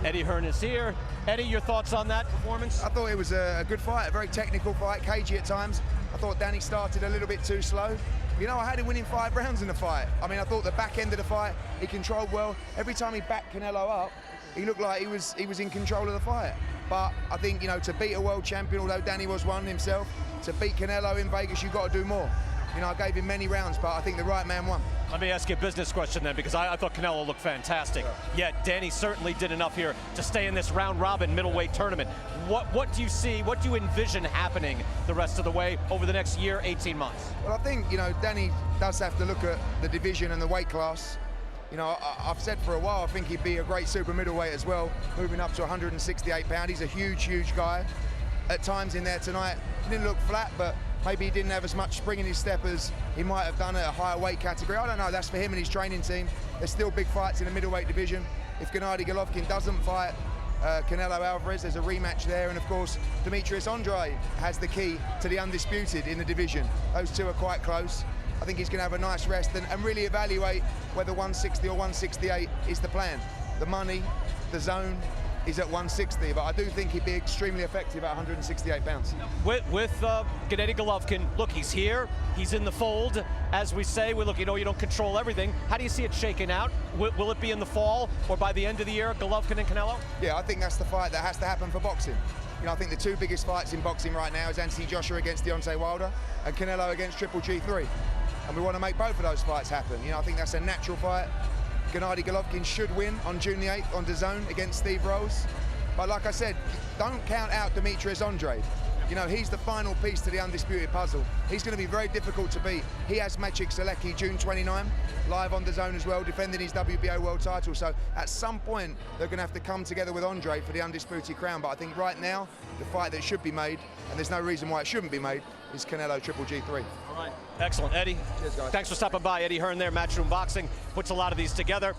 Eddie Hearn is here. Eddie, your thoughts on that performance? I thought it was a good fight, a very technical fight, cagey at times. I thought Danny started a little bit too slow. You know, I had him winning 5 rounds in the fight. I mean, I thought the back end of the fight, he controlled well. Every time he backed Canelo up, he looked like he was in control of the fight. But I think, you know, to beat a world champion, although Danny was one himself, to beat Canelo in Vegas, you've got to do more. You know, I gave him many rounds, but I think the right man won. Let me ask you a business question then, because I thought Canelo looked fantastic. Yet Danny certainly did enough here to stay in this round-robin middleweight tournament. What do you see, what do you envision happening the rest of the way over the next year, 18 months? Well, I think, you know, Danny does have to look at the division and the weight class. You know, I've said for a while, I think he'd be a great super middleweight as well, moving up to 168 pounds. He's a huge, huge guy. At times in there tonight, he didn't look flat, but maybe he didn't have as much spring in his step as he might have done at a higher weight category. I don't know, that's for him and his training team. There's still big fights in the middleweight division. If Gennady Golovkin doesn't fight Canelo Alvarez, there's a rematch there, and of course, Demetrius Andrade has the key to the undisputed in the division. Those two are quite close. I think he's going to have a nice rest and really evaluate whether 160 or 168 is the plan. The money, the zone is at 160, but I do think he'd be extremely effective at 168 pounds. With Gennady Golovkin, look, he's here, he's in the fold. As we say, we look, you know, you don't control everything. How do you see it shaking out? Will it be in the fall or by the end of the year, Golovkin and Canelo? Yeah, I think that's the fight that has to happen for boxing. You know, I think the 2 biggest fights in boxing right now is Anthony Joshua against Deontay Wilder and Canelo against Triple G3. And we want to make both of those fights happen. You know, I think that's a natural fight. Gennady Golovkin should win on June the 8th on Dazn against Steve Rose. But like I said, don't count out Demetrius Andrade. You know, he's the final piece to the undisputed puzzle. He's going to be very difficult to beat. He has Maciej Sulecki June 29, live on DAZN as well, defending his WBO world title. So at some point, they're going to have to come together with Andrade for the undisputed crown. But I think right now, the fight that should be made, and there's no reason why it shouldn't be made, is Canelo Triple G3. All right. Excellent, Eddie. Cheers, guys. Thanks for stopping by. Eddie Hearn there, Matchroom Boxing, puts a lot of these together.